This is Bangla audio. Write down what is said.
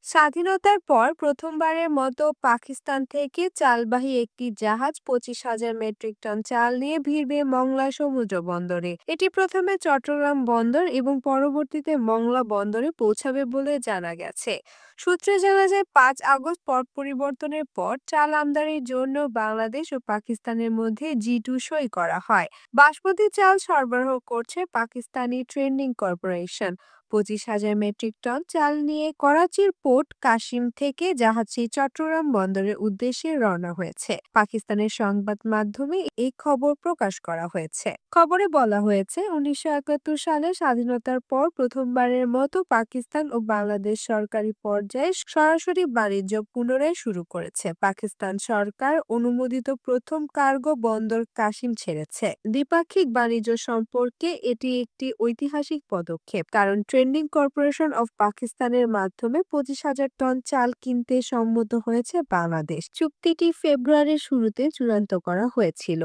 স্বাধীনতার পর প্রথমবারের মতো পাকিস্তান থেকে চালবাহী একটি জাহাজ 25,000 মেট্রিক টন চাল নিয়ে ভিড়বে মংলা সমুদ্র বন্দরে। এটি প্রথমে চট্টগ্রাম বন্দর এবং পরবর্তীতে মংলা বন্দরে পৌঁছাবে বলে জানা গেছে। সূত্রে জানা যায় 5 আগস্ট পট পরিবর্তনের পর চাল আমদানির জন্য বাংলাদেশ ও পাকিস্তানের মধ্যে জি2 সই করা হয়। বাসমতি চাল সরবরাহ করছে Pakistani trading corporation. 25,000 metric ton চাল নিয়ে করাচির পোর্ট কাসিম থেকে জাহাজটি চট্টগ্রাম বন্দরের উদ্দেশ্যে রওনা হয়েছে। পাকিস্তানের সংবাদ মাধ্যমে এই খবর প্রকাশ করা হয়েছে। খবরে বলা হয়েছে, 1971 সালে স্বাধীনতার পর প্রথমবারের মতো পাকিস্তান ও বাংলাদেশ সরকারি পর্যায়ে সরাসরি বাণিজ্য পুনরায় শুরু করেছে। পাকিস্তান সরকার অনুমোদিত প্রথম কার্গো বন্দর কাসিম ছেড়েছে। দ্বিপাক্ষিক বাণিজ্য সম্পর্কে এটি একটি ঐতিহাসিক পদক্ষেপ, কারণ ট্রেডিং কর্পোরেশন অফ পাকিস্তানের মাধ্যমে 25,000 টন চাল কিনতে সম্মত হয়েছে বাংলাদেশ। চুক্তিটি ফেব্রুয়ারির শুরুতে চূড়ান্ত করা হয়েছিল।